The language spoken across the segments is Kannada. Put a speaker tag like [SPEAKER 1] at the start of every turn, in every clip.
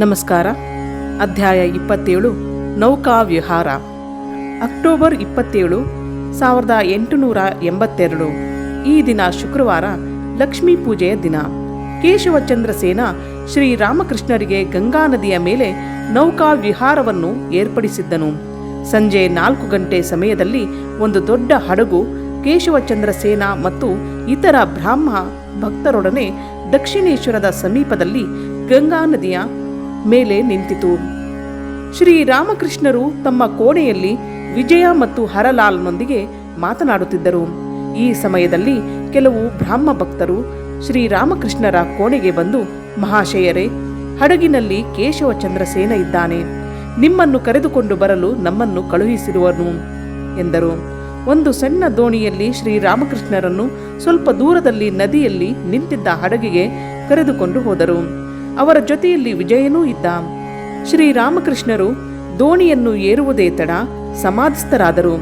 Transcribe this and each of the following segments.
[SPEAKER 1] ನಮಸ್ಕಾರ. ಅಧ್ಯಾಯ 27 ನೌಕಾ ವಿಹಾರ. ಅಕ್ಟೋಬರ್ 27, 1882. ಈ ದಿನ ಶುಕ್ರವಾರ, ಲಕ್ಷ್ಮೀ ಪೂಜೆಯ ದಿನ. ಕೇಶವಚಂದ್ರ ಸೇನ ಶ್ರೀರಾಮಕೃಷ್ಣರಿಗೆ ಗಂಗಾ ನದಿಯ ಮೇಲೆ ನೌಕಾ ವಿಹಾರವನ್ನು ಏರ್ಪಡಿಸಿದ್ದನು. ಸಂಜೆ 4 ಗಂಟೆ ಸಮಯದಲ್ಲಿ ಒಂದು ದೊಡ್ಡ ಹಡಗು ಕೇಶವಚಂದ್ರ ಸೇನ ಮತ್ತು ಇತರ ಬ್ರಾಹ್ಮ ಭಕ್ತರೊಡನೆ ದಕ್ಷಿಣೇಶ್ವರದ ಸಮೀಪದಲ್ಲಿ ಗಂಗಾ ನದಿಯ ಮೇಲೆ ನಿಂತಿತು. ಶ್ರೀರಾಮಕೃಷ್ಣರು ತಮ್ಮ ಕೋಣೆಯಲ್ಲಿ ವಿಜಯ ಮತ್ತು ಹರಲಾಲ್ನೊಂದಿಗೆ ಮಾತನಾಡುತ್ತಿದ್ದರು. ಈ ಸಮಯದಲ್ಲಿ ಕೆಲವು ಬ್ರಾಹ್ಮ ಭಕ್ತರು ಶ್ರೀರಾಮಕೃಷ್ಣರ ಕೋಣೆಗೆ ಬಂದು, ಮಹಾಶಯರೇ, ಹಡಗಿನಲ್ಲಿ ಕೇಶವಚಂದ್ರ ಸೇನ ಇದ್ದಾನೆ, ನಿಮ್ಮನ್ನು ಕರೆದುಕೊಂಡು ಬರಲು ನಮ್ಮನ್ನು ಕಳುಹಿಸಿರುವನು ಎಂದರು. ಒಂದು ಸಣ್ಣ ದೋಣಿಯಲ್ಲಿ ಶ್ರೀರಾಮಕೃಷ್ಣರನ್ನು ಸ್ವಲ್ಪ ದೂರದಲ್ಲಿ ನದಿಯಲ್ಲಿ ನಿಂತಿದ್ದ ಹಡಗಿಗೆ ಕರೆದುಕೊಂಡು ಹೋದರು. ಅವರ ಜೊತೆಯಲ್ಲಿ ವಿಜಯನೂ ಇದ್ದ. ಶ್ರೀರಾಮಕೃಷ್ಣರು ದೋಣಿಯನ್ನು ಏರುವುದೇ ತಡ ಸಮಾಧಿಸ್ಥರಾದರು.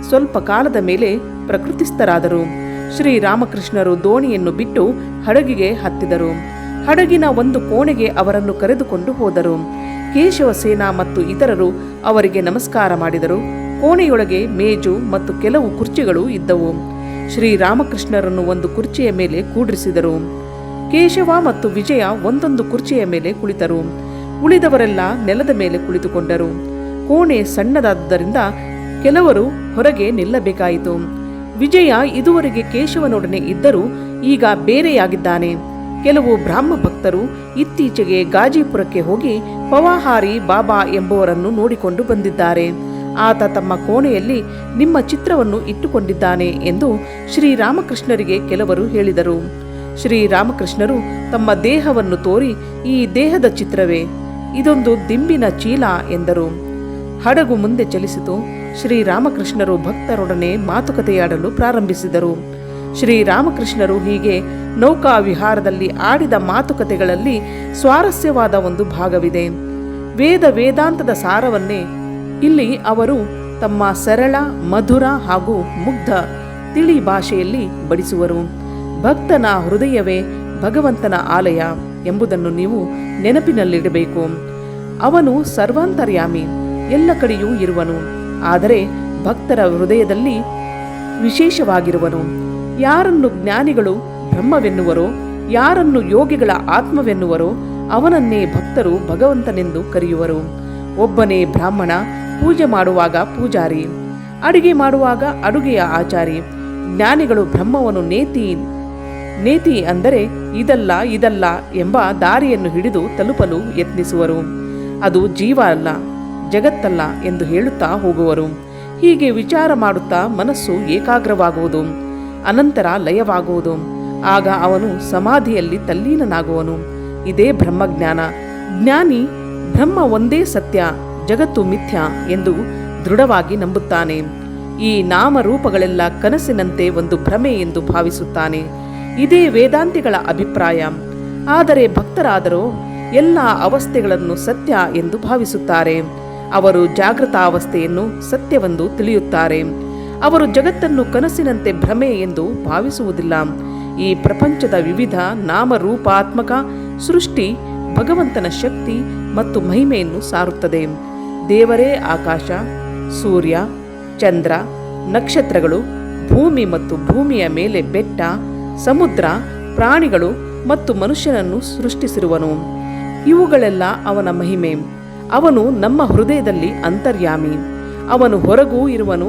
[SPEAKER 1] ಸ್ವಲ್ಪ ಕಾಲದ ಮೇಲೆ ಪ್ರಕೃತಿಸ್ಥರಾದರು. ಶ್ರೀರಾಮಕೃಷ್ಣರು ದೋಣಿಯನ್ನು ಬಿಟ್ಟು ಹಡಗಿಗೆ ಹತ್ತಿದರು. ಹಡಗಿನ ಒಂದು ಕೋಣೆಗೆ ಅವರನ್ನು ಕರೆದುಕೊಂಡು ಹೋದರು. ಕೇಶವಸೇನ ಮತ್ತು ಇತರರು ಅವರಿಗೆ ನಮಸ್ಕಾರ ಮಾಡಿದರು. ಕೋಣೆಯೊಳಗೆ ಮೇಜು ಮತ್ತು ಕೆಲವು ಕುರ್ಚಿಗಳು ಇದ್ದವು. ಶ್ರೀರಾಮಕೃಷ್ಣರನ್ನು ಒಂದು ಕುರ್ಚಿಯ ಮೇಲೆ ಕೂಡಿಸಿದರು. ಕೇಶವ ಮತ್ತು ವಿಜಯ ಒಂದೊಂದು ಕುರ್ಚಿಯ ಮೇಲೆ ಕುಳಿತರು. ಉಳಿದವರೆಲ್ಲ ನೆಲದ ಮೇಲೆ ಕುಳಿತುಕೊಂಡರು. ಕೋಣೆ ಸಣ್ಣದಾದ್ದರಿಂದ ಕೆಲವರು ಹೊರಗೆ ನಿಲ್ಲಬೇಕಾಯಿತು. ವಿಜಯ ಇದುವರೆಗೆ ಕೇಶವನೊಡನೆ ಇದ್ದರೂ ಈಗ ಬೇರೆಯಾಗಿದ್ದಾನೆ. ಕೆಲವು ಬ್ರಾಹ್ಮ ಭಕ್ತರು ಇತ್ತೀಚೆಗೆ ಗಾಜಿಪುರಕ್ಕೆ ಹೋಗಿ ಪವಾಹಾರಿ ಬಾಬಾ ಎಂಬುವರನ್ನು ನೋಡಿಕೊಂಡು ಬಂದಿದ್ದಾರೆ. ಆತ ತಮ್ಮ ಕೋಣೆಯಲ್ಲಿ ನಿಮ್ಮ ಚಿತ್ರವನ್ನು ಇಟ್ಟುಕೊಂಡಿದ್ದಾನೆ ಎಂದು ಶ್ರೀರಾಮಕೃಷ್ಣರಿಗೆ ಕೆಲವರು ಹೇಳಿದರು. ಶ್ರೀರಾಮಕೃಷ್ಣರು ತಮ್ಮ ದೇಹವನ್ನು ತೋರಿ, ಈ ದೇಹದ ಚಿತ್ರವೇ, ಇದೊಂದು ದಿಂಬಿನ ಚೀಲ ಎಂದರು. ಹಡಗು ಮುಂದೆ ಚಲಿಸಿತು. ಶ್ರೀರಾಮಕೃಷ್ಣರು ಭಕ್ತರೊಡನೆ ಮಾತುಕತೆಯಾಡಲು ಪ್ರಾರಂಭಿಸಿದರು. ಶ್ರೀರಾಮಕೃಷ್ಣರು ಹೀಗೆ ನೌಕಾ ವಿಹಾರದಲ್ಲಿ ಆಡಿದ ಮಾತುಕತೆಗಳಲ್ಲಿ ಸ್ವಾರಸ್ಯವಾದ ಒಂದು ಭಾಗವಿದೆ. ವೇದಾಂತದ ಸಾರವನ್ನೇ ಇಲ್ಲಿ ಅವರು ತಮ್ಮ ಸರಳ, ಮಧುರ ಹಾಗೂ ಮುಗ್ಧ ತಿಳಿ ಭಾಷೆಯಲ್ಲಿ ಬಡಿಸುವರು. ಭಕ್ತನ ಹೃದಯವೇ ಭಗವಂತನ ಆಲಯ ಎಂಬುದನ್ನು ನೀವು ನೆನಪಿನಲ್ಲಿಡಬೇಕು. ಅವನು ಸರ್ವಾಂತರ್ಯಾಮಿ, ಎಲ್ಲ ಕಡೆಯೂ ಇರುವನು, ಆದರೆ ಭಕ್ತರ ಹೃದಯದಲ್ಲಿ ವಿಶೇಷವಾಗಿರುವನು. ಯಾರನ್ನು ಜ್ಞಾನಿಗಳು ಬ್ರಹ್ಮವೆನ್ನುವರೋ, ಯಾರನ್ನು ಯೋಗಿಗಳ ಆತ್ಮವೆನ್ನುವರೋ ಅವನನ್ನೇ ಭಕ್ತರು ಭಗವಂತನೆಂದು ಕರೆಯುವರು. ಒಬ್ಬನೇ ಬ್ರಾಹ್ಮಣ, ಪೂಜೆ ಮಾಡುವಾಗ ಪೂಜಾರಿ, ಅಡುಗೆ ಮಾಡುವಾಗ ಅಡುಗೆಯ ಆಚಾರಿ. ಜ್ಞಾನಿಗಳು ಬ್ರಹ್ಮವನ್ನು ನೇತಿ ಅಂದರೆ ಇದಲ್ಲ ಎಂಬ ದಾರಿಯನ್ನು ಹಿಡಿದು ತಲುಪಲು ಯತ್ನಿಸುವರು. ಅದು ಜೀವ ಅಲ್ಲ, ಜಗತ್ತಲ್ಲ ಎಂದು ಹೇಳುತ್ತಾ ಹೋಗುವರು. ಹೀಗೆ ವಿಚಾರ ಮಾಡುತ್ತಾ ಮನಸ್ಸು ಏಕಾಗ್ರವಾಗುವುದು, ಅನಂತರ ಲಯವಾಗುವುದು. ಆಗ ಅವನು ಸಮಾಧಿಯಲ್ಲಿ ತಲ್ಲೀನನಾಗುವನು. ಇದೇ ಬ್ರಹ್ಮಜ್ಞಾನ. ಜ್ಞಾನಿ ಬ್ರಹ್ಮ ಒಂದೇ ಸತ್ಯ, ಜಗತ್ತು ಮಿಥ್ಯ ಎಂದು ದೃಢವಾಗಿ ನಂಬುತ್ತಾನೆ. ಈ ನಾಮರೂಪಗಳೆಲ್ಲ ಕನಸಿನಂತೆ ಒಂದು ಭ್ರಮೆ ಎಂದು ಭಾವಿಸುತ್ತಾನೆ. ಇದೇ ವೇದಾಂತಿಗಳ ಅಭಿಪ್ರಾಯ. ಆದರೆ ಭಕ್ತರಾದರೂ ಎಲ್ಲ ಅವಸ್ಥೆಗಳನ್ನು ಸತ್ಯ ಎಂದು ಭಾವಿಸುತ್ತಾರೆ. ಅವರು ಜಾಗೃತಾವಸ್ಥೆಯನ್ನು ಸತ್ಯವೆಂದು ತಿಳಿಯುತ್ತಾರೆ. ಅವರು ಜಗತ್ತನ್ನು ಕನಸಿನಂತೆ ಭ್ರಮೆ ಎಂದು ಭಾವಿಸುವುದಿಲ್ಲ. ಈ ಪ್ರಪಂಚದ ವಿವಿಧ ನಾಮರೂಪಾತ್ಮಕ ಸೃಷ್ಟಿ ಭಗವಂತನ ಶಕ್ತಿ ಮತ್ತು ಮಹಿಮೆಯನ್ನು ಸಾರುತ್ತದೆ. ದೇವರೇ ಆಕಾಶ, ಸೂರ್ಯ, ಚಂದ್ರ, ನಕ್ಷತ್ರಗಳು, ಭೂಮಿ ಮತ್ತು ಭೂಮಿಯ ಮೇಲೆ ಬೆಟ್ಟ, ಸಮುದ್ರ, ಪ್ರಾಣಿಗಳು ಮತ್ತು ಮನುಷ್ಯನನ್ನು ಸೃಷ್ಟಿಸಿರುವನು. ಇವುಗಳೆಲ್ಲ ಅವನ ಮಹಿಮೆ. ಅವನು ನಮ್ಮ ಹೃದಯದಲ್ಲಿ ಅಂತರ್ಯಾಮಿ. ಅವನು ಹೊರಗೂ ಇರುವನು.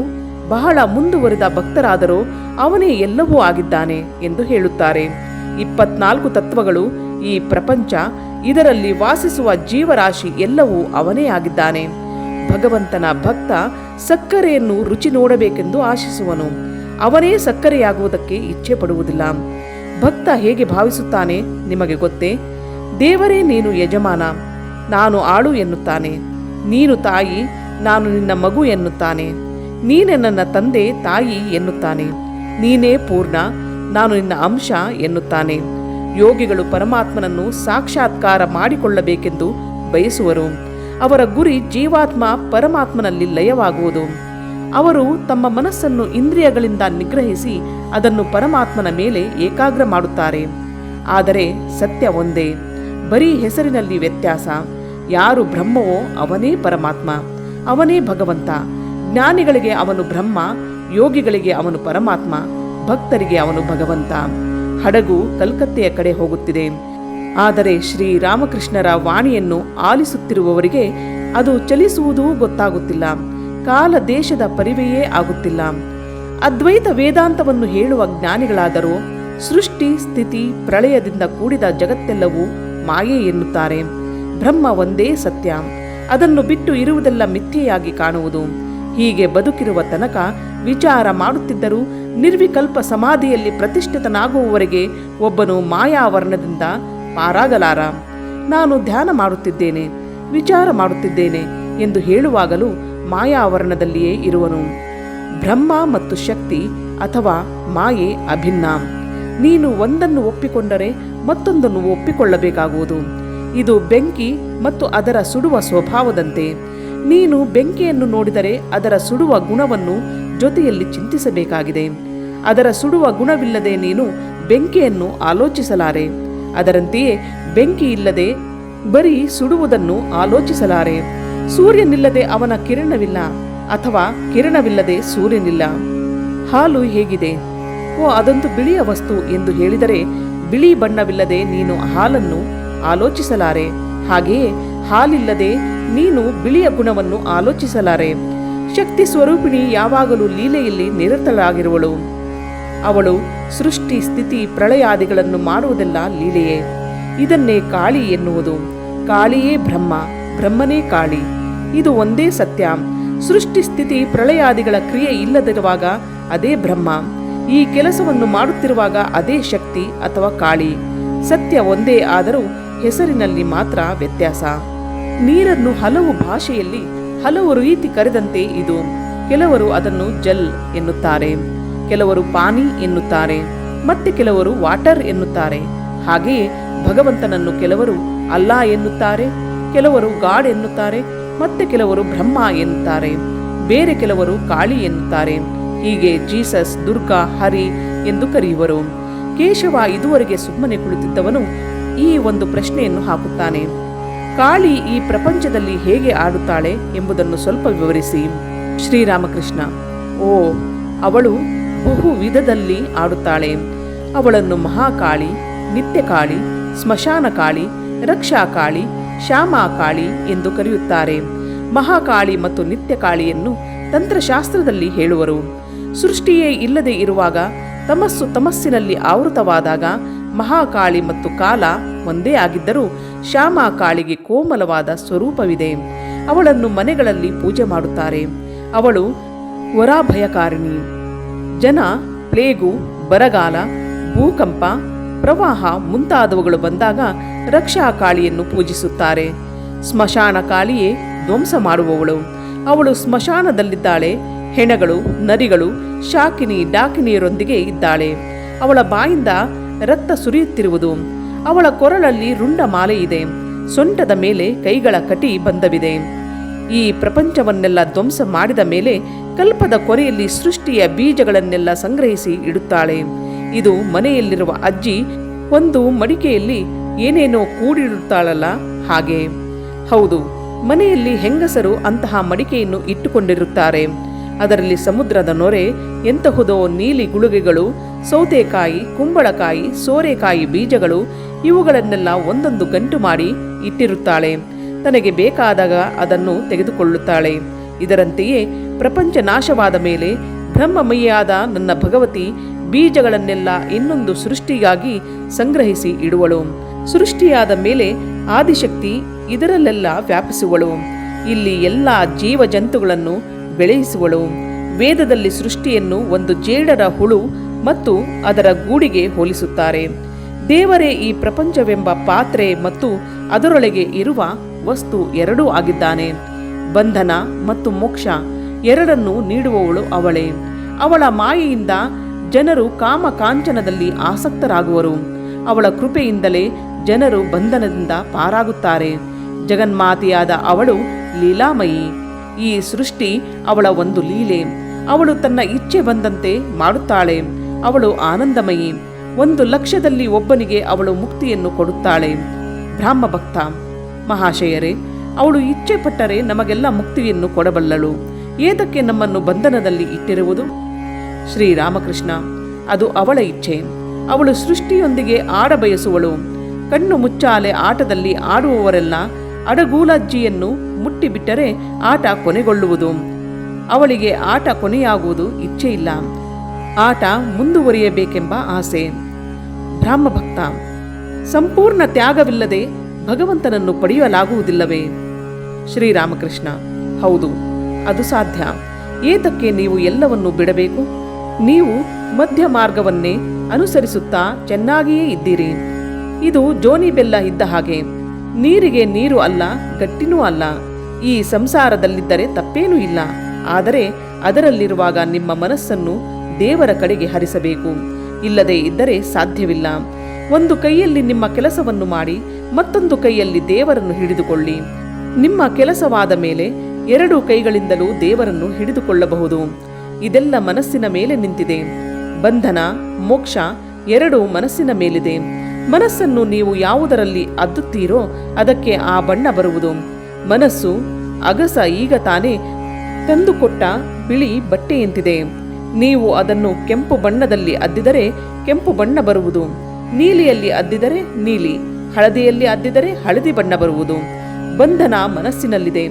[SPEAKER 1] ಬಹಳ ಮುಂದುವರಿದ ಭಕ್ತರಾದರೂ ಅವನೇ ಎಲ್ಲವೂ ಆಗಿದ್ದಾನೆ ಎಂದು ಹೇಳುತ್ತಾರೆ. 24 ತತ್ವಗಳು ಈ ಪ್ರಪಂಚ, ಇದರಲ್ಲಿ ವಾಸಿಸುವ ಜೀವರಾಶಿ ಎಲ್ಲವೂ ಅವನೇ ಆಗಿದ್ದಾನೆ. ಭಗವಂತನ ಭಕ್ತ ಸಕ್ಕರೆಯನ್ನು ರುಚಿ ನೋಡಬೇಕೆಂದು ಆಶಿಸುವನು. ಅವನೇ ಸಕ್ಕರೆಯಾಗುವುದಕ್ಕೆ ಇಚ್ಛೆ ಪಡುವುದಿಲ್ಲ. ಭಕ್ತ ಹೇಗೆ ಭಾವಿಸುತ್ತಾನೆ ನಿಮಗೆ ಗೊತ್ತೇ? ದೇವರೇ ನೀನು ಯಜಮಾನ, ನಾನು ಆಳು ಎನ್ನುತ್ತಾನೆ. ನೀನು ತಾಯಿ, ನಾನು ನಿನ್ನ ಮಗು ಎನ್ನುತ್ತಾನೆ. ನೀನೇ ನನ್ನ ತಂದೆ ತಾಯಿ ಎನ್ನುತ್ತಾನೆ. ನೀನೇ ಪೂರ್ಣ, ನಾನು ನಿನ್ನ ಅಂಶ ಎನ್ನುತ್ತಾನೆ. ಯೋಗಿಗಳು ಪರಮಾತ್ಮನನ್ನು ಸಾಕ್ಷಾತ್ಕಾರ ಮಾಡಿಕೊಳ್ಳಬೇಕೆಂದು ಬಯಸುವರು. ಅವರ ಗುರಿ ಜೀವಾತ್ಮ ಪರಮಾತ್ಮನಲ್ಲಿ ಲಯವಾಗುವುದು. ಅವರು ತಮ್ಮ ಮನಸ್ಸನ್ನು ಇಂದ್ರಿಯಗಳಿಂದ ನಿಗ್ರಹಿಸಿ ಅದನ್ನು ಪರಮಾತ್ಮನ ಮೇಲೆ ಏಕಾಗ್ರ ಮಾಡುತ್ತಾರೆ. ಆದರೆ ಸತ್ಯ ಒಂದೇ, ಬರೀ ಹೆಸರಿನಲ್ಲಿ ವ್ಯತ್ಯಾಸ. ಯಾರು ಬ್ರಹ್ಮವೋ ಅವನೇ ಪರಮಾತ್ಮ, ಅವನೇ ಭಗವಂತ. ಜ್ಞಾನಿಗಳಿಗೆ ಅವನು ಬ್ರಹ್ಮ, ಯೋಗಿಗಳಿಗೆ ಅವನು ಪರಮಾತ್ಮ, ಭಕ್ತರಿಗೆ ಅವನು ಭಗವಂತ. ಹಡಗು ಕಲ್ಕತ್ತೆಯ ಕಡೆ ಹೋಗುತ್ತಿದೆ. ಆದರೆ ಶ್ರೀರಾಮಕೃಷ್ಣರ ವಾಣಿಯನ್ನು ಆಲಿಸುತ್ತಿರುವವರಿಗೆ ಅದು ಚಲಿಸುವುದೂ ಗೊತ್ತಾಗುತ್ತಿಲ್ಲ. ಕಾಲ ದೇಶದ ಪರಿವೆಯೇ ಆಗುತ್ತಿಲ್ಲ. ಅದ್ವೈತ ವೇದಾಂತವನ್ನು ಹೇಳುವ ಜ್ಞಾನಿಗಳಾದರೂ ಸೃಷ್ಟಿ ಸ್ಥಿತಿ ಪ್ರಳಯದಿಂದ ಕೂಡಿದ ಜಗತ್ತೆಲ್ಲವೂ ಮಾಯೆ ಎನ್ನುತ್ತಾರೆ. ಬ್ರಹ್ಮ ಒಂದೇ ಸತ್ಯ, ಅದನ್ನು ಬಿಟ್ಟು ಇರುವುದೆಲ್ಲ ಮಿಥ್ಯೆಯಾಗಿ ಕಾಣುವುದು. ಹೀಗೆ ಬದುಕಿರುವ ತನಕ ವಿಚಾರ ಮಾಡುತ್ತಿದ್ದರೂ ನಿರ್ವಿಕಲ್ಪ ಸಮಾಧಿಯಲ್ಲಿ ಪ್ರತಿಷ್ಠಿತನಾಗುವವರೆಗೆ ಒಬ್ಬನು ಮಾಯಾವರಣದಿಂದ ಪಾರಾಗಲಾರ. ನಾನು ಧ್ಯಾನ ಮಾಡುತ್ತಿದ್ದೇನೆ, ವಿಚಾರ ಮಾಡುತ್ತಿದ್ದೇನೆ ಎಂದು ಹೇಳುವಾಗಲೂ ಮಾಯಾವರಣದಲ್ಲಿಯೇ ಇರುವನು. ಬ್ರಹ್ಮ ಮತ್ತು ಶಕ್ತಿ ಅಥವಾ ಮಾಯೆ ಅಭಿನ್ನ. ನೀನು ಒಂದನ್ನು ಒಪ್ಪಿಕೊಂಡರೆ ಮತ್ತೊಂದನ್ನು ಒಪ್ಪಿಕೊಳ್ಳಬೇಕಾಗುವುದು. ಇದು ಬೆಂಕಿ ಮತ್ತು ಅದರ ಸುಡುವ ಸ್ವಭಾವದಂತೆ. ನೀನು ಬೆಂಕಿಯನ್ನು ನೋಡಿದರೆ ಅದರ ಸುಡುವ ಗುಣವನ್ನು ಜೊತೆಯಲ್ಲಿ ಚಿಂತಿಸಬೇಕಾಗಿದೆ. ಅದರ ಸುಡುವ ಗುಣವಿಲ್ಲದೆ ನೀನು ಬೆಂಕಿಯನ್ನು ಆಲೋಚಿಸಲಾರೆ. ಅದರಂತೆಯೇ ಬೆಂಕಿ ಇಲ್ಲದೆ ಬರೀ ಸುಡುವುದನ್ನು ಆಲೋಚಿಸಲಾರೆ. ಸೂರ್ಯನಿಲ್ಲದೆ ಅವನ ಕಿರಣವಿಲ್ಲ, ಅಥವಾ ಕಿರಣವಿಲ್ಲದೆ ಸೂರ್ಯನಿಲ್ಲ. ಹಾಲು ಹೇಗಿದೆ? ಅದೊಂದು ಬಿಳಿಯ ವಸ್ತು ಎಂದು ಹೇಳಿದರೆ ಬಿಳಿ ಬಣ್ಣವಿಲ್ಲದೆ ನೀನು ಹಾಲನ್ನು ಆಲೋಚಿಸಲಾರೆ. ಹಾಗೆಯೇ ಹಾಲಿಲ್ಲದೆ ನೀನು ಬಿಳಿಯ ಗುಣವನ್ನು ಆಲೋಚಿಸಲಾರೆ. ಶಕ್ತಿ ಸ್ವರೂಪಿಣಿ ಯಾವಾಗಲೂ ಲೀಲೆಯಲ್ಲಿ ನಿರತಳಾಗಿರುವಳು. ಅವಳು ಸೃಷ್ಟಿ ಸ್ಥಿತಿ ಪ್ರಳಯಾದಿಗಳನ್ನು ಮಾಡುವುದೆಲ್ಲ ಲೀಲೆಯೇ. ಇದನ್ನೇ ಕಾಳಿ ಎನ್ನುವುದು. ಕಾಳಿಯೇ ಬ್ರಹ್ಮ, ಬ್ರಹ್ಮನೇ ಕಾಳಿ. ಇದು ಒಂದೇ ಸತ್ಯ. ಸೃಷ್ಟಿ ಸ್ಥಿತಿ ಪ್ರಳಯಾದಿಗಳ ಕ್ರಿಯೆ ಇಲ್ಲದಿರುವಾಗ ಅದೇ ಬ್ರಹ್ಮ. ಈ ಕೆಲಸವನ್ನು ಮಾಡುತ್ತಿರುವಾಗ ಅದೇ ಶಕ್ತಿ ಅಥವಾ ಕಾಳಿ. ಸತ್ಯ ಒಂದೇ ಆದರೂ ಹೆಸರಿನಲ್ಲಿ ಮಾತ್ರ ವ್ಯತ್ಯಾಸ. ನೀರನ್ನು ಹಲವು ಭಾಷೆಯಲ್ಲಿ ಹಲವು ರೀತಿ ಕರೆದಂತೆ ಇದು. ಕೆಲವರು ಅದನ್ನು ಜಲ್ ಎನ್ನುತ್ತಾರೆ, ಕೆಲವರು ಪಾನಿ ಎನ್ನುತ್ತಾರೆ, ಮತ್ತೆ ಕೆಲವರು ವಾಟರ್ ಎನ್ನುತ್ತಾರೆ. ಹಾಗೆಯೇ ಭಗವಂತನನ್ನು ಕೆಲವರು ಅಲ್ಲಾ ಎನ್ನುತ್ತಾರೆ, ಕೆಲವರು ಗಾಡ್ ಎನ್ನುತ್ತಾರೆ, ಮತ್ತೆ ಕೆಲವರು ಬ್ರಹ್ಮ ಎನ್ನುತ್ತಾರೆ, ಬೇರೆ ಕೆಲವರು ಕಾಳಿ ಎನ್ನುತ್ತಾರೆ. ಹೀಗೆ ಜೀಸಸ್, ದುರ್ಗಾ, ಹರಿ ಎಂದು ಕರೆಯುವರು. ಕೇಶವ ಇದುವರೆಗೆ ಸುಮ್ಮನೆ ಕುಳಿತಿದ್ದವನು ಈ ಒಂದು ಪ್ರಶ್ನೆಯನ್ನು ಹಾಕುತ್ತಾನೆ. ಕಾಳಿ ಈ ಪ್ರಪಂಚದಲ್ಲಿ ಹೇಗೆ ಆಡುತ್ತಾಳೆ ಎಂಬುದನ್ನು ಸ್ವಲ್ಪ ವಿವರಿಸಿ. ಶ್ರೀರಾಮಕೃಷ್ಣ: ಅವಳು ಬಹು ವಿಧದಲ್ಲಿ ಆಡುತ್ತಾಳೆ. ಅವಳನ್ನು ಮಹಾಕಾಳಿ, ನಿತ್ಯಕಾಳಿ, ಸ್ಮಶಾನ ಕಾಳಿ, ರಕ್ಷಾಕಾಳಿ, ಶ್ಯಾಮಾಕಾಳಿ ಎಂದು ಕರೆಯುತ್ತಾರೆ. ಮಹಾಕಾಳಿ ಮತ್ತು ನಿತ್ಯಕಾಳಿಯನ್ನು ತಂತ್ರಶಾಸ್ತ್ರದಲ್ಲಿ ಹೇಳುವರು. ಸೃಷ್ಟಿಯೇ ಇಲ್ಲದೆ ಇರುವಾಗ ತಮಸ್ಸಿನಲ್ಲಿ ಆವೃತವಾದಾಗ ಮಹಾಕಾಳಿ ಮತ್ತು ಕಾಲ ಒಂದೇ ಆಗಿದ್ದರೂ ಶ್ಯಾಮಾಕಾಳಿಗೆ ಕೋಮಲವಾದ ಸ್ವರೂಪವಿದೆ. ಅವಳನ್ನು ಮನೆಗಳಲ್ಲಿ ಪೂಜೆ ಮಾಡುತ್ತಾರೆ. ಅವಳು ವರಾಭಯಕಾರಿಣಿ. ಜನ ಪ್ಲೇಗು, ಬರಗಾಲ, ಭೂಕಂಪ, ಪ್ರವಾಹ ಮುಂತಾದವುಗಳು ಬಂದಾಗ ರಕ್ಷಾಕಾಳಿಯನ್ನು ಪೂಜಿಸುತ್ತಾರೆ. ಸ್ಮಶಾನ ಕಾಳಿಯೇ ಧ್ವಂಸ ಮಾಡುವವಳು. ಅವಳು ಸ್ಮಶಾನದಲ್ಲಿದ್ದಾಳೆ. ಹೆಣಗಳು, ನರಿಗಳು, ಶಾಕಿನಿ ಡಾಕಿನಿಯರೊಂದಿಗೆ ಇದ್ದಾಳೆ. ಅವಳ ಬಾಯಿಂದ ರಕ್ತ ಸುರಿಯುತ್ತಿರುವುದು. ಅವಳ ಕೊರಳಲ್ಲಿ ರುಂಡ ಮಾಲೆ ಇದೆ. ಸೊಂಟದ ಮೇಲೆ ಕೈಗಳ ಕಟಿ ಬಂಧವಿದೆ. ಈ ಪ್ರಪಂಚವನ್ನೆಲ್ಲ ಧ್ವಂಸ ಮಾಡಿದ ಮೇಲೆ ಕಲ್ಪದ ಕೊರೆಯಲ್ಲಿ ಸೃಷ್ಟಿಯ ಬೀಜಗಳನ್ನೆಲ್ಲ ಸಂಗ್ರಹಿಸಿ ಇಡುತ್ತಾಳೆ. ಇದು ಮನೆಯಲ್ಲಿರುವ ಅಜ್ಜಿ ಒಂದು ಮಡಿಕೆಯಲ್ಲಿ ಏನೇನೋ ಕೂಡಿಡುತ್ತಾಳಲ್ಲ ಹಾಗೆ. ಹೌದು, ಮನೆಯಲ್ಲಿ ಹೆಂಗಸರು ಅಂತಹ ಮಡಿಕೆಯನ್ನು ಇಟ್ಟುಕೊಂಡಿರುತ್ತಾರೆ. ಅದರಲ್ಲಿ ಸಮುದ್ರದ ನೊರೆ, ಎಂತಹುದೋ ನೀಲಿ ಗುಳುಗೆಗಳು, ಸೌತೆಕಾಯಿ, ಕುಂಬಳಕಾಯಿ, ಸೋರೆಕಾಯಿ ಬೀಜಗಳು ಇವುಗಳನ್ನೆಲ್ಲ ಒಂದೊಂದು ಗಂಟು ಮಾಡಿ ಇಟ್ಟಿರುತ್ತಾಳೆ. ತನಗೆ ಬೇಕಾದಾಗ ಅದನ್ನು ತೆಗೆದುಕೊಳ್ಳುತ್ತಾಳೆ. ಇದರಂತೆಯೇ ಪ್ರಪಂಚ ನಾಶವಾದ ಮೇಲೆ ಬ್ರಹ್ಮಮಯಿಯಾದ ನನ್ನ ಭಗವತಿ ಬೀಜಗಳನ್ನೆಲ್ಲ ಇನ್ನೊಂದು ಸೃಷ್ಟಿಗಾಗಿ ಸಂಗ್ರಹಿಸಿ ಇಡುವಳು. ಸೃಷ್ಟಿಯಾದ ಮೇಲೆ ಆದಿಶಕ್ತಿ ಇದರಲ್ಲೆಲ್ಲ ವ್ಯಾಪಿಸುವಳು. ಇಲ್ಲಿ ಎಲ್ಲ ಜೀವ ಜಂತುಗಳನ್ನು ಬೆಳೆಯಿಸುವಳು. ವೇದದಲ್ಲಿ ಸೃಷ್ಟಿಯನ್ನು ಒಂದು ಜೇಡರ ಹುಳು ಮತ್ತು ಅದರ ಗೂಡಿಗೆ ಹೋಲಿಸುತ್ತಾರೆ. ದೇವರೇ ಈ ಪ್ರಪಂಚವೆಂಬ ಪಾತ್ರೆ ಮತ್ತು ಅದರೊಳಗೆ ಇರುವ ವಸ್ತು ಎರಡೂ ಆಗಿದ್ದಾನೆ. ಬಂಧನ ಮತ್ತು ಮೋಕ್ಷ ಎರಡನ್ನೂ ನೀಡುವವಳು ಅವಳೇ. ಅವಳ ಮಾಯೆಯಿಂದ ಜನರು ಕಾಮ ಕಾಂಚನದಲ್ಲಿ ಆಸಕ್ತರಾಗುವರು. ಅವಳ ಕೃಪೆಯಿಂದಲೇ ಜನರು ಬಂಧನದಿಂದ ಪಾರಾಗುತ್ತಾರೆ. ಜಗನ್ಮಾತೆಯಾದ ಅವಳು ಲೀಲಾಮಯಿ. ಈ ಸೃಷ್ಟಿ ಅವಳ ಒಂದು ಲೀಲೆ. ಅವಳು ತನ್ನ ಇಚ್ಛೆ ಬಂದಂತೆ ಮಾಡುತ್ತಾಳೆ. ಅವಳು ಆನಂದಮಯಿ. 1,00,000ದಲ್ಲಿ ಒಬ್ಬನಿಗೆ ಅವಳು ಮುಕ್ತಿಯನ್ನು ಕೊಡುತ್ತಾಳೆ. ಬ್ರಾಹ್ಮಭಕ್ತ: ಮಹಾಶಯರೇ, ಅವಳು ಇಚ್ಛೆ ಪಟ್ಟರೆ ನಮಗೆಲ್ಲ ಮುಕ್ತಿಯನ್ನು ಕೊಡಬಲ್ಲಳು. ಏತಕ್ಕೆ ನಮ್ಮನ್ನು ಬಂಧನದಲ್ಲಿ ಇಟ್ಟಿರುವುದು? ಶ್ರೀರಾಮಕೃಷ್ಣ, ಅದು ಅವಳ ಇಚ್ಛೆ. ಅವಳು ಸೃಷ್ಟಿಯೊಂದಿಗೆ ಆಡಬಯಸುವಳು. ಕಣ್ಣು ಮುಚ್ಚಾಲೆ ಆಟದಲ್ಲಿ ಆಡುವವರೆಲ್ಲ ಅಡಗೂಲಜ್ಜಿಯನ್ನು ಮುಟ್ಟಿಬಿಟ್ಟರೆ ಆಟ ಕೊನೆಗೊಳ್ಳುವುದು. ಅವಳಿಗೆ ಆಟ ಕೊನೆಯಾಗುವುದು ಇಚ್ಛೆ ಇಲ್ಲ, ಆಟ ಮುಂದುವರಿಯಬೇಕೆಂಬ ಆಸೆ. ಬ್ರಾಹ್ಮಭಕ್ತ, ಸಂಪೂರ್ಣ ತ್ಯಾಗವಿಲ್ಲದೆ ಭಗವಂತನನ್ನು ಪಡೆಯಲಾಗುವುದಿಲ್ಲವೇ? ಶ್ರೀರಾಮಕೃಷ್ಣ, ಹೌದು, ಅದು ಸಾಧ್ಯ. ಏತಕ್ಕೆ ನೀವು ಎಲ್ಲವನ್ನೂ ಬಿಡಬೇಕು? ನೀವು ಮಧ್ಯ ಮಾರ್ಗವನ್ನೇ ಅನುಸರಿಸುತ್ತಾ ಚೆನ್ನಾಗಿಯೇ ಇದ್ದೀರಿ. ಇದು ಜೋನಿ ಬೆಲ್ಲ ಇದ್ದ ಹಾಗೆ, ನೀರಿಗೆ ನೀರು ಅಲ್ಲ, ಗಟ್ಟಿನೂ ಅಲ್ಲ. ಈ ಸಂಸಾರದಲ್ಲಿದ್ದರೆ ತಪ್ಪೇನೂ ಇಲ್ಲ. ಆದರೆ ಅದರಲ್ಲಿರುವಾಗ ನಿಮ್ಮ ಮನಸ್ಸನ್ನು ದೇವರ ಕಡೆಗೆ ಹರಿಸಬೇಕು. ಇಲ್ಲದೆ ಇದ್ದರೆ ಸಾಧ್ಯವಿಲ್ಲ. ಒಂದು ಕೈಯಲ್ಲಿ ನಿಮ್ಮ ಕೆಲಸವನ್ನು ಮಾಡಿ ಮತ್ತೊಂದು ಕೈಯಲ್ಲಿ ದೇವರನ್ನು ಹಿಡಿದುಕೊಳ್ಳಿ. ನಿಮ್ಮ ಕೆಲಸವಾದ ಮೇಲೆ ಎರಡೂ ಕೈಗಳಿಂದಲೂ ದೇವರನ್ನು ಹಿಡಿದುಕೊಳ್ಳಬಹುದು. ಇದೆಲ್ಲ ಮನಸ್ಸಿನ ಮೇಲೆ ನಿಂತಿದೆ. ಬಂಧನ ಮೋಕ್ಷ ಎರಡೂ ಮನಸ್ಸಿನ ಮೇಲಿದೆ. ಮನಸ್ಸನ್ನು ನೀವು ಯಾವುದರಲ್ಲಿ ಅದ್ದುತ್ತೀರೋ ಅದಕ್ಕೆ ಆ ಬಣ್ಣ ಬರುವುದು. ಮನಸ್ಸು ಅಗಸ ಈಗ ತಾನೇ ತಂದುಕೊಟ್ಟ ಬಿಳಿ ಬಟ್ಟೆಯಂತಿದೆ. ನೀವು ಅದನ್ನು ಕೆಂಪು ಬಣ್ಣದಲ್ಲಿ ಅದ್ದಿದರೆ ಕೆಂಪು ಬಣ್ಣ ಬರುವುದು, ನೀಲಿಯಲ್ಲಿ ಅದ್ದಿದರೆ ನೀಲಿ, ಹಳದಿಯಲ್ಲಿ ಅದ್ದಿದರೆ ಹಳದಿ ಬಣ್ಣ ಬರುವುದು. ಬಂಧನ ಮನಸ್ಸಿನಲ್ಲಿದೆ.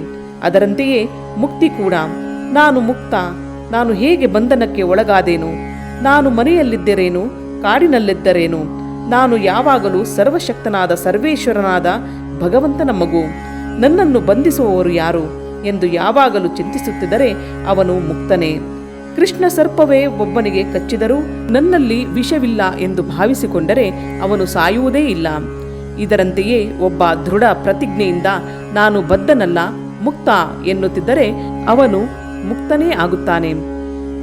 [SPEAKER 1] ಅದರಂತೆಯೇ ಮುಕ್ತಿ ಕೂಡ. ನಾನು ಮುಕ್ತ, ನಾನು ಹೇಗೆ ಬಂಧನಕ್ಕೆ ಒಳಗಾದೇನು? ನಾನು ಮನೆಯಲ್ಲಿದ್ದರೇನು, ಕಾಡಿನಲ್ಲಿದ್ದರೇನು? ನಾನು ಯಾವಾಗಲೂ ಸರ್ವಶಕ್ತನಾದ ಸರ್ವೇಶ್ವರನಾದ ಭಗವಂತನ ಮಗು. ನನ್ನನ್ನು ಬಂಧಿಸುವವರು ಯಾರು ಎಂದು ಯಾವಾಗಲೂ ಚಿಂತಿಸುತ್ತಿದ್ದರೆ ಅವನು ಮುಕ್ತನೇ. ಕೃಷ್ಣ ಸರ್ಪವೇ ಒಬ್ಬನಿಗೆ ಕಚ್ಚಿದರೂ ನನ್ನಲ್ಲಿ ವಿಷವಿಲ್ಲ ಎಂದು ಭಾವಿಸಿಕೊಂಡರೆ ಅವನು ಸಾಯುವುದೇ ಇಲ್ಲ. ಇದರಂತೆಯೇ ಒಬ್ಬ ದೃಢ ಪ್ರತಿಜ್ಞೆಯಿಂದ ನಾನು ಬದ್ಧನಲ್ಲ, ಮುಕ್ತ ಎನ್ನುತ್ತಿದ್ದರೆ ಅವನು ಮುಕ್ತನೇ ಆಗುತ್ತಾನೆ.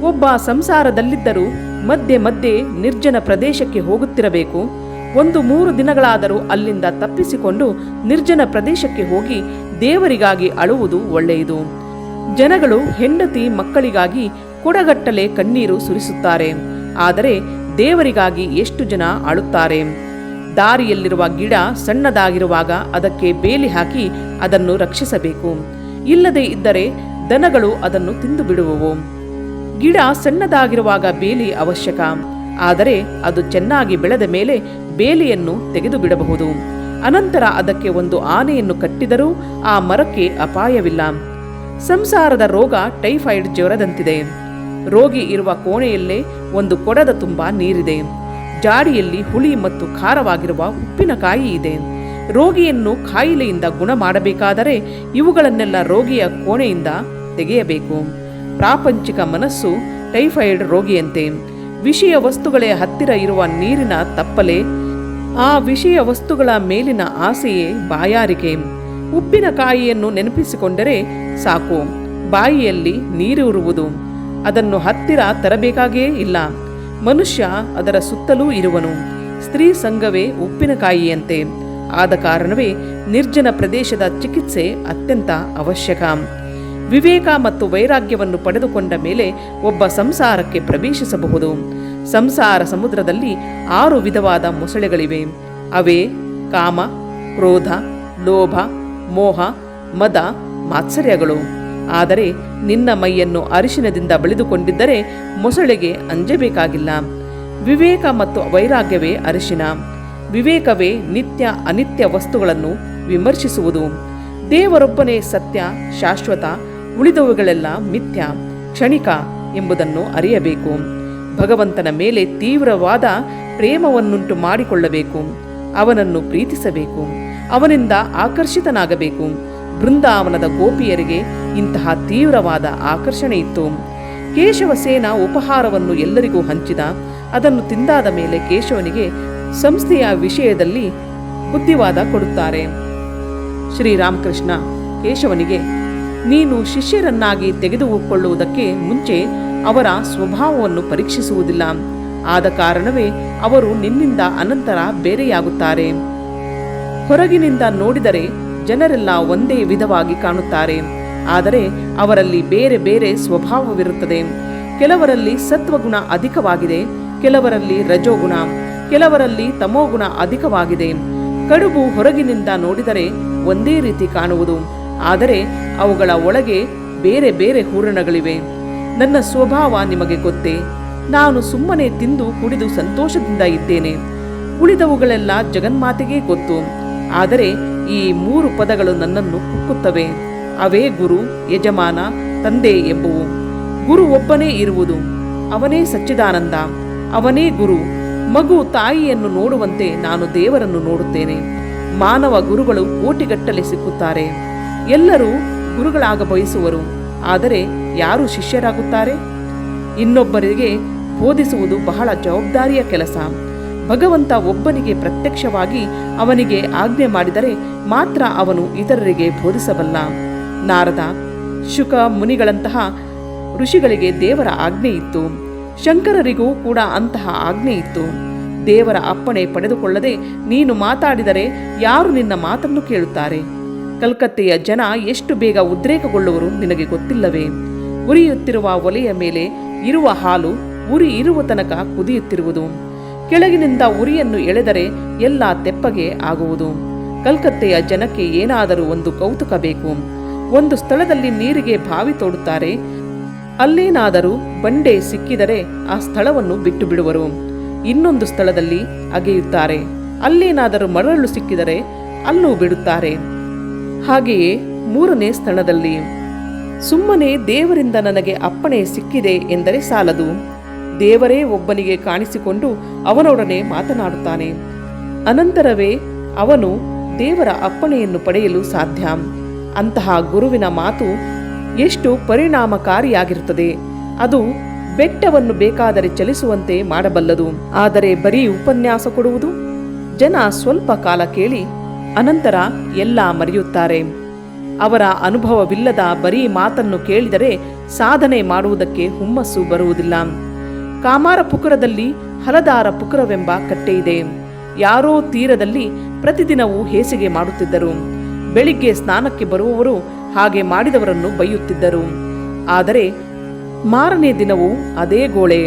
[SPEAKER 1] ಒಬ್ಬ ಸಂಸಾರದಲ್ಲಿದ್ದರೂ ಮಧ್ಯೆ ಮಧ್ಯೆ ನಿರ್ಜನ ಪ್ರದೇಶಕ್ಕೆ ಹೋಗುತ್ತಿರಬೇಕು. 1-3 ದಿನಗಳಾದರೂ ಅಲ್ಲಿಂದ ತಪ್ಪಿಸಿಕೊಂಡು ನಿರ್ಜನ ಪ್ರದೇಶಕ್ಕೆ ಹೋಗಿ ದೇವರಿಗಾಗಿ ಅಳುವುದು ಒಳ್ಳೆಯದು. ಜನಗಳು ಹೆಂಡತಿ ಮಕ್ಕಳಿಗಾಗಿ ಕೊಡಗಟ್ಟಲೆ ಕಣ್ಣೀರು ಸುರಿಸುತ್ತಾರೆ. ಆದರೆ ದೇವರಿಗಾಗಿ ಎಷ್ಟು ಜನ ಅಳುತ್ತಾರೆ? ದಾರಿಯಲ್ಲಿರುವ ಗಿಡ ಸಣ್ಣದಾಗಿರುವಾಗ ಅದಕ್ಕೆ ಬೇಲಿ ಹಾಕಿ ಅದನ್ನು ರಕ್ಷಿಸಬೇಕು. ಇಲ್ಲದೆ ಇದ್ದರೆ ದನಗಳು ಅದನ್ನು ತಿಂದು ಬಿಡುವವು. ಗಿಡ ಸಣ್ಣದಾಗಿರುವಾಗ ಬೇಲಿ ಅವಶ್ಯಕ. ಆದರೆ ಅದು ಚೆನ್ನಾಗಿ ಬೆಳೆದ ಮೇಲೆ ಬೇಲಿಯನ್ನು ತೆಗೆದು ಬಿಡಬಹುದು. ಅನಂತರ ಅದಕ್ಕೆ ಒಂದು ಆನೆಯನ್ನು ಕಟ್ಟಿದರೂ ಆ ಮರಕ್ಕೆ ಅಪಾಯವಿಲ್ಲ. ಸಂಸಾರದ ರೋಗ ಟೈಫಾಯ್ಡ್ ಜ್ವರದಂತಿದೆ. ರೋಗಿ ಇರುವ ಕೋಣೆಯಲ್ಲೇ ಒಂದು ಕೊಡದ ತುಂಬ ನೀರಿದೆ. ಜಾಡಿಯಲ್ಲಿ ಹುಳಿ ಮತ್ತು ಖಾರವಾಗಿರುವ ಉಪ್ಪಿನಕಾಯಿ ಇದೆ. ರೋಗಿಯನ್ನು ಕಾಯಿಲೆಯಿಂದ ಗುಣ ಮಾಡಬೇಕಾದರೆ ಇವುಗಳನ್ನೆಲ್ಲ ರೋಗಿಯ ಕೋಣೆಯಿಂದ ತೆಗೆಯಬೇಕು. ಪ್ರಾಪಂಚಿಕ ಮನಸ್ಸು ಟೈಫಾಯ್ಡ್ ರೋಗಿಯಂತೆ. ವಿಷಯ ವಸ್ತುಗಳೇ ಹತ್ತಿರ ಇರುವ ನೀರಿನ ತಪ್ಪಲೆ. ಆ ವಿಷಯ ವಸ್ತುಗಳ ಮೇಲಿನ ಆಸೆಯೇ ಬಾಯಾರಿಕೆ. ಉಪ್ಪಿನಕಾಯಿಯನ್ನು ನೆನಪಿಸಿಕೊಂಡರೆ ಸಾಕು, ಬಾಯಿಯಲ್ಲಿ ನೀರೂರುವುದು. ಅದನ್ನು ಹತ್ತಿರ ತರಬೇಕಾಗೇ ಇಲ್ಲ. ಮನುಷ್ಯ ಅದರ ಸುತ್ತಲೂ ಇರುವನು. ಸ್ತ್ರೀ ಸಂಘವೇ ಉಪ್ಪಿನಕಾಯಿಯಂತೆ. ಆದ ಕಾರಣವೇ ನಿರ್ಜನ ಪ್ರದೇಶದ ಚಿಕಿತ್ಸೆ ಅತ್ಯಂತ ಅವಶ್ಯಕ. ವಿವೇಕ ಮತ್ತು ವೈರಾಗ್ಯವನ್ನು ಪಡೆದುಕೊಂಡ ಮೇಲೆ ಒಬ್ಬ ಸಂಸಾರಕ್ಕೆ ಪ್ರವೇಶಿಸಬಹುದು. ಸಂಸಾರ ಸಮುದ್ರದಲ್ಲಿ 6 ವಿಧವಾದ ಮೊಸಳೆಗಳಿವೆ. ಅವೇ ಕಾಮ, ಕ್ರೋಧ, ಲೋಭ, ಮೋಹ, ಮದ, ಮಾತ್ಸರ್ಯಗಳು. ಆದರೆ ನಿನ್ನ ಮೈಯನ್ನು ಅರಿಶಿನದಿಂದ ಬಳಿದುಕೊಂಡಿದ್ದರೆ ಮೊಸಳೆಗೆ ಅಂಜಬೇಕಾಗಿಲ್ಲ. ವಿವೇಕ ಮತ್ತು ವೈರಾಗ್ಯವೇ ಅರಿಶಿನ. ವಿವೇಕವೇ ನಿತ್ಯ ಅನಿತ್ಯ ವಸ್ತುಗಳನ್ನು ವಿಮರ್ಶಿಸುವುದು. ದೇವರೊಬ್ಬನೇ ಸತ್ಯ, ಶಾಶ್ವತ, ಉಳಿದವುಗಳೆಲ್ಲ ಮಿಥ್ಯ, ಕ್ಷಣಿಕ ಎಂಬುದನ್ನು ಅರಿಯಬೇಕು. ಭಗವಂತನ ಮೇಲೆ ತೀವ್ರವಾದ ಪ್ರೇಮವನ್ನುಂಟು ಮಾಡಿಕೊಳ್ಳಬೇಕು. ಅವನನ್ನು ಪ್ರೀತಿಸಬೇಕು. ಅವನಿಂದ ಆಕರ್ಷಿತನಾಗಬೇಕು. ಬೃಂದಾವನದ ಗೋಪಿಯರಿಗೆ ಇಂತಹ ತೀವ್ರವಾದ ಆಕರ್ಷಣೆ ಇತ್ತು. ಕೇಶವಸೇನ ಉಪಹಾರವನ್ನು ಎಲ್ಲರಿಗೂ ಹಂಚಿದ. ಅದನ್ನು ತಿಂದಾದ ಮೇಲೆ ಕೇಶವನಿಗೆ ಸಂಸ್ಥೆಯ ವಿಷಯದಲ್ಲಿ ಬುದ್ಧಿವಾದ ಕೊಡುತ್ತಾರೆ. ಶ್ರೀರಾಮಕೃಷ್ಣ ಕೇಶವನಿಗೆ, ನೀನು ಶಿಷ್ಯರನ್ನಾಗಿ ತೆಗೆದುಕೊಳ್ಳುವುದಕ್ಕೆ ಮುಂಚೆ ಅವರ ಸ್ವಭಾವವನ್ನು ಪರೀಕ್ಷಿಸುವುದಿಲ್ಲ. ಆದ ಕಾರಣವೇ ಅವರು ನಿನ್ನಿಂದ ಅನಂತರ ಬೇರೆಯಾಗುತ್ತಾರೆ. ಹೊರಗಿನಿಂದ ನೋಡಿದರೆ ಜನರೆಲ್ಲ ಒಂದೇ ವಿಧವಾಗಿ ಕಾಣುತ್ತಾರೆ. ಆದರೆ ಅವರಲ್ಲಿ ಬೇರೆ ಬೇರೆ ಸ್ವಭಾವವಿರುತ್ತದೆ. ಕೆಲವರಲ್ಲಿ ಸತ್ವಗುಣ ಅಧಿಕವಾಗಿದೆ, ಕೆಲವರಲ್ಲಿ ರಜೋಗುಣ, ಕೆಲವರಲ್ಲಿ ತಮೋಗುಣ ಅಧಿಕವಾಗಿದೆ. ಕಡುಬು ಹೊರಗಿನಿಂದ ನೋಡಿದರೆ ಒಂದೇ ರೀತಿ ಕಾಣುವುದು. ಆದರೆ ಅವುಗಳ ಒಳಗೆ ಬೇರೆ ಬೇರೆ ಹೂರಣಗಳಿವೆ. ನನ್ನ ಸ್ವಭಾವ ನಿಮಗೆ ಗೊತ್ತೇ. ನಾನು ಸುಮ್ಮನೆ ತಿಂದು ಕುಡಿದು ಸಂತೋಷದಿಂದ ಇದ್ದೇನೆ. ಉಳಿದವುಗಳೆಲ್ಲ ಜಗನ್ಮಾತೆಗೆ ಗೊತ್ತು. ಆದರೆ ಈ 3 ಪದಗಳು ನನ್ನನ್ನು ಕುಕ್ಕುತ್ತವೆ. ಅವೇ ಗುರು, ಯಜಮಾನ, ತಂದೆ ಎಂಬುವು. ಗುರು ಒಬ್ಬನೇ ಇರುವುದು. ಅವನೇ ಸಚ್ಚಿದಾನಂದ. ಅವನೇ ಗುರು. ಮಗು ತಾಯಿಯನ್ನು ನೋಡುವಂತೆ ನಾನು ದೇವರನ್ನು ನೋಡುತ್ತೇನೆ. ಮಾನವ ಗುರುಗಳು ಕೋಟಿಗಟ್ಟಲೆ ಸಿಕ್ಕುತ್ತಾರೆ. ಎಲ್ಲರೂ ಗುರುಗಳಾಗ ಬಯಸುವರು. ಆದರೆ ಯಾರು ಶಿಷ್ಯರಾಗುತ್ತಾರೆ? ಇನ್ನೊಬ್ಬರಿಗೆ ಬೋಧಿಸುವುದು ಬಹಳ ಜವಾಬ್ದಾರಿಯ ಕೆಲಸ. ಭಗವಂತ ಒಬ್ಬನಿಗೆ ಪ್ರತ್ಯಕ್ಷವಾಗಿ ಅವನಿಗೆ ಆಜ್ಞೆ ಮಾಡಿದರೆ ಮಾತ್ರ ಅವನು ಇತರರಿಗೆ ಬೋಧಿಸಬಲ್ಲ. ನಾರದ, ಶುಕ ಮುನಿಗಳಂತಹ ಋಷಿಗಳಿಗೆ ದೇವರ ಆಜ್ಞೆ ಇತ್ತು. ಶಂಕರರಿಗೂ ಕೂಡ ಅಂತಹ ಆಜ್ಞೆ ಇತ್ತು. ದೇವರ ಅಪ್ಪಣೆ ಪಡೆದುಕೊಳ್ಳದೆ ನೀನು ಮಾತಾಡಿದರೆ ಯಾರು ನಿನ್ನ ಮಾತನ್ನು ಕೇಳುತ್ತಾರೆ? ಕಲ್ಕತ್ತೆಯ ಜನ ಎಷ್ಟು ಬೇಗ ಉದ್ರೇಕಗೊಳ್ಳುವರು ನಿನಗೆ ಗೊತ್ತಿಲ್ಲವೇ? ಉರಿಯುತ್ತಿರುವ ಒಲೆಯ ಮೇಲೆ ಇರುವ ಹಾಲು ಉರಿ ಇರುವ ತನಕ ಕುದಿಯುತ್ತಿರುವುದು. ಕೆಳಗಿನಿಂದ ಉರಿಯನ್ನು ಎಳೆದರೆ ಎಲ್ಲ ತೆಪ್ಪಗೆ ಆಗುವುದು. ಕಲ್ಕತ್ತೆಯ ಜನಕ್ಕೆ ಏನಾದರೂ ಒಂದು ಕೌತುಕ ಬೇಕು. ಒಂದು ಸ್ಥಳದಲ್ಲಿ ನೀರಿಗೆ ಬಾವಿ ತೋಡುತ್ತಾರೆ. ಅಲ್ಲೇನಾದರೂ ಬಂಡೆ ಸಿಕ್ಕಿದರೆ ಆ ಸ್ಥಳವನ್ನು ಬಿಟ್ಟು ಬಿಡುವರು. ಇನ್ನೊಂದು ಸ್ಥಳದಲ್ಲಿ ಅಗೆಯುತ್ತಾರೆ. ಅಲ್ಲೇನಾದರೂ ಮರಳು ಸಿಕ್ಕಿದರೆ ಅಲ್ಲೂ ಬಿಡುತ್ತಾರೆ. ಹಾಗೆಯೇ 3ನೇ ಸ್ಥಳದಲ್ಲಿ ಸುಮ್ಮನೆ ದೇವರಿಂದ ನನಗೆ ಅಪ್ಪಣೆ ಸಿಕ್ಕಿದೆ ಎಂದರೆ ಸಾಲದು. ದೇವರೇ ಒಬ್ಬನಿಗೆ ಕಾಣಿಸಿಕೊಂಡು ಅವನೊಡನೆ ಮಾತನಾಡುತ್ತಾನೆ. ಅನಂತರವೇ ಅವನು ದೇವರ ಅಪ್ಪಣೆಯನ್ನು ಪಡೆಯಲು ಸಾಧ್ಯ. ಅಂತಹ ಗುರುವಿನ ಮಾತು ಎಷ್ಟು ಪರಿಣಾಮಕಾರಿಯಾಗಿರುತ್ತದೆ. ಅದು ಬೆಟ್ಟವನ್ನು ಬೇಕಾದರೆ ಚಲಿಸುವಂತೆ ಮಾಡಬಲ್ಲದು. ಆದರೆ ಬರೀ ಉಪನ್ಯಾಸ ಕೊಡುವುದು? ಜನ ಸ್ವಲ್ಪ ಕಾಲ ಕೇಳಿ ಅನಂತರ ಎಲ್ಲ ಮರೆಯುತ್ತಾರೆ. ಅವರ ಅನುಭವವಿಲ್ಲದ ಬರೀ ಮಾತನ್ನು ಕೇಳಿದರೆ ಸಾಧನೆ ಮಾಡುವುದಕ್ಕೆ ಹುಮ್ಮಸ್ಸು ಬರುವುದಿಲ್ಲ. ಕಾಮಾರ ಪುಕುರದಲ್ಲಿ ಹಲದಾರ ಪುಕುರವೆಂಬ ಕಟ್ಟೆಯಿದೆ. ಯಾರೋ ತೀರದಲ್ಲಿ ಪ್ರತಿದಿನವೂ ಹೇಸಿಗೆ ಮಾಡುತ್ತಿದ್ದರು. ಬೆಳಿಗ್ಗೆ ಸ್ನಾನಕ್ಕೆ ಬರುವವರು ಹಾಗೆ ಮಾಡಿದವರನ್ನು ಬೈಯುತ್ತಿದ್ದರು. ಆದರೆ ಮಾರನೇ ದಿನವೂ ಅದೇ ಗೋಳೆ.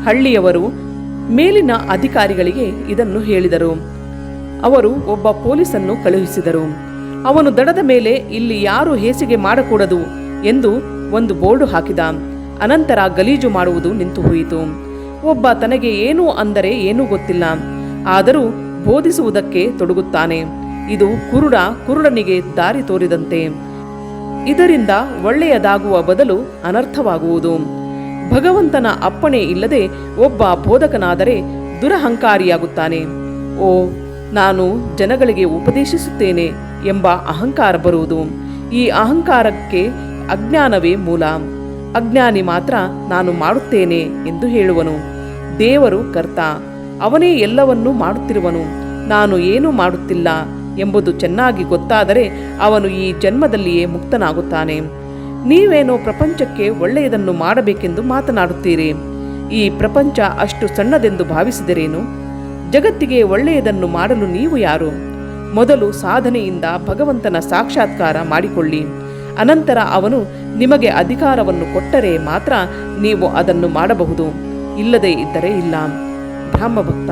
[SPEAKER 1] ಹಳ್ಳಿಯವರು ಮೇಲಿನ ಅಧಿಕಾರಿಗಳಿಗೆ ಇದನ್ನು ಹೇಳಿದರು. ಅವರು ಒಬ್ಬ ಪೊಲೀಸನ್ನು ಕಳುಹಿಸಿದರು. ಅವನು ದಡದ ಮೇಲೆ ಇಲ್ಲಿ ಯಾರು ಹೇಸಿಗೆ ಮಾಡಕೂಡದು ಎಂದು ಒಂದು ಬೋರ್ಡು ಹಾಕಿದ. ಅನಂತರ ಗಲೀಜು ಮಾಡುವುದು ನಿಂತು ಹೋಯಿತು. ಒಬ್ಬ ತನಗೆ ಏನು ಅಂದರೆ ಏನೂ ಗೊತ್ತಿಲ್ಲ, ಆದರೂ ಬೋಧಿಸುವುದಕ್ಕೆ ತೊಡಗುತ್ತಾನೆ. ಇದು ಕುರುಡನಿಗೆ ದಾರಿ ತೋರಿದಂತೆ. ಇದರಿಂದ ಒಳ್ಳೆಯದಾಗುವ ಬದಲು ಅನರ್ಥವಾಗುವುದು. ಭಗವಂತನ ಅಪ್ಪಣೆ ಇಲ್ಲದೆ ಒಬ್ಬ ಬೋಧಕನಾದರೆ ದುರಹಂಕಾರಿಯಾಗುತ್ತಾನೆ. ಓ, ನಾನು ಜನಗಳಿಗೆ ಉಪದೇಶಿಸುತ್ತೇನೆ ಎಂಬ ಅಹಂಕಾರ ಬರುವುದು. ಈ ಅಹಂಕಾರಕ್ಕೆ ಅಜ್ಞಾನವೇ ಮೂಲ. ಅಜ್ಞಾನಿ ಮಾತ್ರ ನಾನು ಮಾಡುತ್ತೇನೆ ಎಂದು ಹೇಳುವನು. ದೇವರು ಕರ್ತ, ಅವನೇ ಎಲ್ಲವನ್ನೂ ಮಾಡುತ್ತಿರುವನು. ನಾನು ಏನೂ ಮಾಡುತ್ತಿಲ್ಲ ಎಂಬುದು ಚೆನ್ನಾಗಿ ಗೊತ್ತಾದರೆ ಅವನು ಈ ಜನ್ಮದಲ್ಲಿಯೇ ಮುಕ್ತನಾಗುತ್ತಾನೆ. ನೀವೇನೋ ಪ್ರಪಂಚಕ್ಕೆ ಒಳ್ಳೆಯದನ್ನು ಮಾಡಬೇಕೆಂದು ಮಾತನಾಡುತ್ತೀರಿ. ಈ ಪ್ರಪಂಚ ಅಷ್ಟು ಸಣ್ಣದೆಂದು ಭಾವಿಸಿದರೇನು? ಜಗತ್ತಿಗೆ ಒಳ್ಳೆಯದನ್ನು ಮಾಡಲು ನೀವು ಯಾರು? ಮೊದಲು ಸಾಧನೆಯಿಂದ ಭಗವಂತನ ಸಾಕ್ಷಾತ್ಕಾರ ಮಾಡಿಕೊಳ್ಳಿ. ಅನಂತರ ಅವನು ನಿಮಗೆ ಅಧಿಕಾರವನ್ನು ಕೊಟ್ಟರೆ ಮಾತ್ರ ನೀವು ಅದನ್ನು ಮಾಡಬಹುದು. ಇಲ್ಲದೇ ಇದ್ದರೆ ಇಲ್ಲ. ಬ್ರಹ್ಮಭಕ್ತ,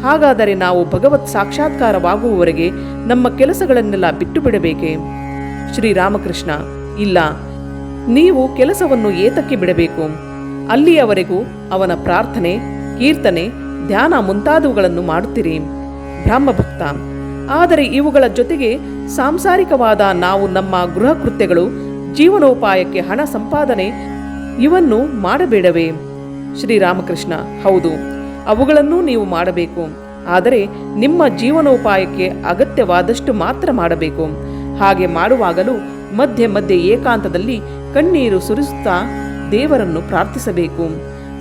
[SPEAKER 1] ಹಾಗಾದರೆ ನಾವು ಭಗವತ್ ಸಾಕ್ಷಾತ್ಕಾರವಾಗುವವರೆಗೆ ನಮ್ಮ ಕೆಲಸಗಳನ್ನೆಲ್ಲ ಬಿಟ್ಟು ಬಿಡಬೇಕೆ? ಶ್ರೀರಾಮಕೃಷ್ಣ, ಇಲ್ಲ, ನೀವು ಕೆಲಸವನ್ನು ಏತಕ್ಕೆ ಬಿಡಬೇಕು? ಅಲ್ಲಿಯವರೆಗೂ ಅವನ ಪ್ರಾರ್ಥನೆ, ಕೀರ್ತನೆ, ಧ್ಯಾನ ಮುಂತಾದವುಗಳನ್ನು ಮಾಡುತ್ತೀರಿ. ಬ್ರಹ್ಮಭಕ್ತ, ಆದರೆ ಇವುಗಳ ಜೊತೆಗೆ ಸಾಂಸಾರಿಕವಾದ ನಾವು ನಮ್ಮ ಗೃಹ ಕೃತ್ಯಗಳು, ಜೀವನೋಪಾಯಕ್ಕೆ ಹಣ ಸಂಪಾದನೆ ಇವನ್ನು ಮಾಡಬೇಡವೇ? ಶ್ರೀರಾಮಕೃಷ್ಣ, ಹೌದು, ಅವುಗಳನ್ನೂ ನೀವು ಮಾಡಬೇಕು. ಆದರೆ ನಿಮ್ಮ ಜೀವನೋಪಾಯಕ್ಕೆ ಅಗತ್ಯವಾದಷ್ಟು ಮಾತ್ರ ಮಾಡಬೇಕು. ಹಾಗೆ ಮಾಡುವಾಗಲೂ ಮಧ್ಯೆ ಮಧ್ಯೆ ಏಕಾಂತದಲ್ಲಿ ಕಣ್ಣೀರು ಸುರಿಸುತ್ತಾ ದೇವರನ್ನು ಪ್ರಾರ್ಥಿಸಬೇಕು.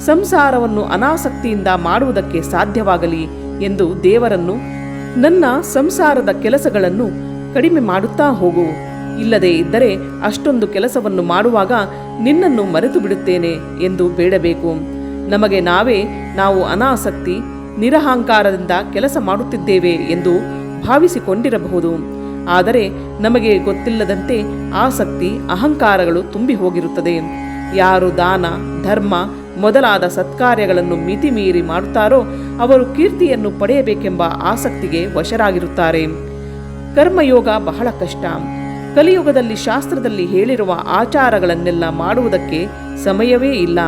[SPEAKER 1] ಸಂಸಾರವನ್ನು ಅನಾಸಕ್ತಿಯಿಂದ ಮಾಡುವುದಕ್ಕೆ ಸಾಧ್ಯವಾಗಲಿ ಎಂದು ದೇವರನ್ನು, ನನ್ನ ಸಂಸಾರದ ಕೆಲಸಗಳನ್ನು ಕಡಿಮೆ ಮಾಡುತ್ತಾ ಹೋಗು, ಇಲ್ಲದೇ ಇದ್ದರೆ ಅಷ್ಟೊಂದು ಕೆಲಸವನ್ನು ಮಾಡುವಾಗ ನಿನ್ನನ್ನು ಮರೆತು ಬಿಡುತ್ತೇನೆ ಎಂದು ಬೇಡಬೇಕು. ನಮಗೆ ನಾವು ಅನಾಸಕ್ತಿ, ನಿರಹಂಕಾರದಿಂದ ಕೆಲಸ ಮಾಡುತ್ತಿದ್ದೇವೆ ಎಂದು ಭಾವಿಸಿಕೊಂಡಿರಬಹುದು. ಆದರೆ ನಮಗೆ ಗೊತ್ತಿಲ್ಲದಂತೆ ಆಸಕ್ತಿ, ಅಹಂಕಾರಗಳು ತುಂಬಿ ಹೋಗಿರುತ್ತದೆ. ಯಾರು ದಾನ, ಧರ್ಮ ಮೊದಲಾದ ಸತ್ಕಾರ್ಯಗಳನ್ನು ಮಿತಿಮೀರಿ ಮಾಡುತ್ತಾರೋ ಅವರು ಕೀರ್ತಿಯನ್ನು ಪಡೆಯಬೇಕೆಂಬ ಆಸಕ್ತಿಗೆ ವಶರಾಗಿರುತ್ತಾರೆ. ಕರ್ಮಯೋಗ ಬಹಳ ಕಷ್ಟ. ಕಲಿಯುಗದಲ್ಲಿ ಶಾಸ್ತ್ರದಲ್ಲಿ ಹೇಳಿರುವ ಆಚಾರಗಳನ್ನೆಲ್ಲ ಮಾಡುವುದಕ್ಕೆ ಸಮಯವೇ ಇಲ್ಲ.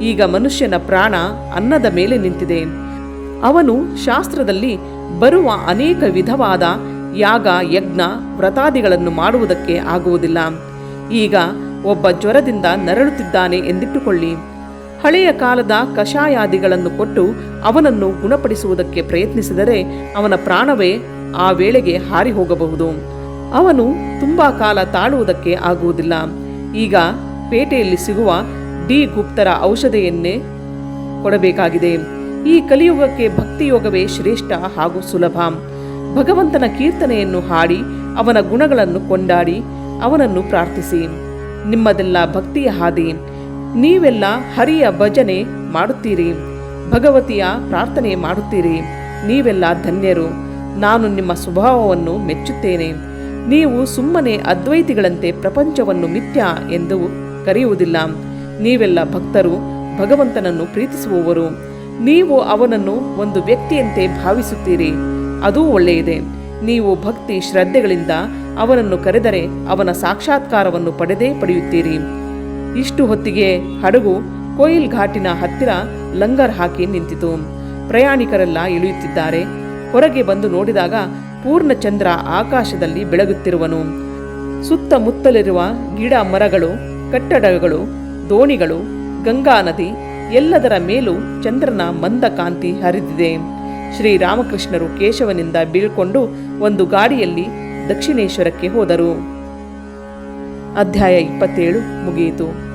[SPEAKER 1] ಈಗ ಮನುಷ್ಯನ ಪ್ರಾಣ ಅನ್ನದ ಮೇಲೆ ನಿಂತಿದೆ. ಅವನು ಶಾಸ್ತ್ರದಲ್ಲಿ ಬರುವ ಅನೇಕ ವಿಧವಾದ ಯಾಗ, ಯಜ್ಞ, ವ್ರತಾದಿಗಳನ್ನು ಮಾಡುವುದಕ್ಕೆ ಆಗುವುದಿಲ್ಲ. ಈಗ ಒಬ್ಬ ಜ್ವರದಿಂದ ನರಳುತ್ತಿದ್ದಾನೆ ಎಂದಿಟ್ಟುಕೊಳ್ಳಿ. ಹಳೆಯ ಕಾಲದ ಕಷಾಯಾದಿಗಳನ್ನು ಕೊಟ್ಟು ಅವನನ್ನು ಗುಣಪಡಿಸುವುದಕ್ಕೆ ಪ್ರಯತ್ನಿಸಿದರೆ ಅವನ ಪ್ರಾಣವೇ ಆ ವೇಳೆಗೆ ಹಾರಿ ಹೋಗಬಹುದು. ಅವನು ತುಂಬ ಕಾಲ ತಾಳುವುದಕ್ಕೆ ಆಗುವುದಿಲ್ಲ. ಈಗ ಪೇಟೆಯಲ್ಲಿ ಸಿಗುವ ಡಿ ಗುಪ್ತರ ಔಷಧಿಯನ್ನೇ ಕೊಡಬೇಕಾಗಿದೆ. ಈ ಕಲಿಯುಗಕ್ಕೆ ಭಕ್ತಿಯೋಗವೇ ಶ್ರೇಷ್ಠ ಹಾಗೂ ಸುಲಭ. ಭಗವಂತನ ಕೀರ್ತನೆಯನ್ನು ಹಾಡಿ ಅವನ ಗುಣಗಳನ್ನು ಕೊಂಡಾಡಿ ಅವನನ್ನು ಪ್ರಾರ್ಥಿಸಿ. ನಿಮ್ಮದೆಲ್ಲ ಭಕ್ತಿಯ ಹಾದಿ. ನೀವೆಲ್ಲ ಹರಿಯ ಭಜನೆ ಮಾಡುತ್ತೀರಿ, ಭಗವತಿಯ ಪ್ರಾರ್ಥನೆ ಮಾಡುತ್ತೀರಿ. ನೀವೆಲ್ಲ ಧನ್ಯರು. ನಾನು ನಿಮ್ಮ ಸ್ವಭಾವವನ್ನು ಮೆಚ್ಚುತ್ತೇನೆ. ನೀವು ಸುಮ್ಮನೆ ಅದ್ವೈತಿಗಳಂತೆ ಪ್ರಪಂಚವನ್ನು ಮಿಥ್ಯ ಎಂದು ಕರೆಯುವುದಿಲ್ಲ. ನೀವೆಲ್ಲ ಭಕ್ತರು, ಭಗವಂತನನ್ನು ಪ್ರೀತಿಸುವವರು. ನೀವು ಅವನನ್ನು ಒಂದು ವ್ಯಕ್ತಿಯಂತೆ ಭಾವಿಸುತ್ತೀರಿ. ಅದೂ ಒಳ್ಳೆಯದೇ. ನೀವು ಭಕ್ತಿ ಶ್ರದ್ಧೆಗಳಿಂದ ಅವನನ್ನು ಕರೆದರೆ ಅವನ ಸಾಕ್ಷಾತ್ಕಾರವನ್ನು ಪಡೆದೇ ಪಡೆಯುತ್ತೀರಿ. ಇಷ್ಟು ಹೊತ್ತಿಗೆ ಹಡಗು ಕೋಯಿಲ್ ಘಾಟಿನ ಹತ್ತಿರ ಲಂಗರ್ ಹಾಕಿ ನಿಂತಿತು. ಪ್ರಯಾಣಿಕರೆಲ್ಲ ಇಳಿಯುತ್ತಿದ್ದಾರೆ. ಹೊರಗೆ ಬಂದು ನೋಡಿದಾಗ ಪೂರ್ಣಚಂದ್ರ ಆಕಾಶದಲ್ಲಿ ಬೆಳಗುತ್ತಿರುವನು. ಸುತ್ತಮುತ್ತಲಿರುವ ಗಿಡ ಮರಗಳು, ಕಟ್ಟಡಗಳು, ದೋಣಿಗಳು, ಗಂಗಾ ನದಿ ಎಲ್ಲದರ ಮೇಲೂ ಚಂದ್ರನ ಮಂದ ಕಾಂತಿ ಹರಿದಿದೆ. ಶ್ರೀರಾಮಕೃಷ್ಣರು ಕೇಶವನಿಂದ ಬೀಳ್ಕೊಂಡು ಒಂದು ಗಾಡಿಯಲ್ಲಿ ದಕ್ಷಿಣೇಶ್ವರಕ್ಕೆ ಹೋದರು. ಅಧ್ಯಾಯ 27 ಮುಗಿಯಿತು.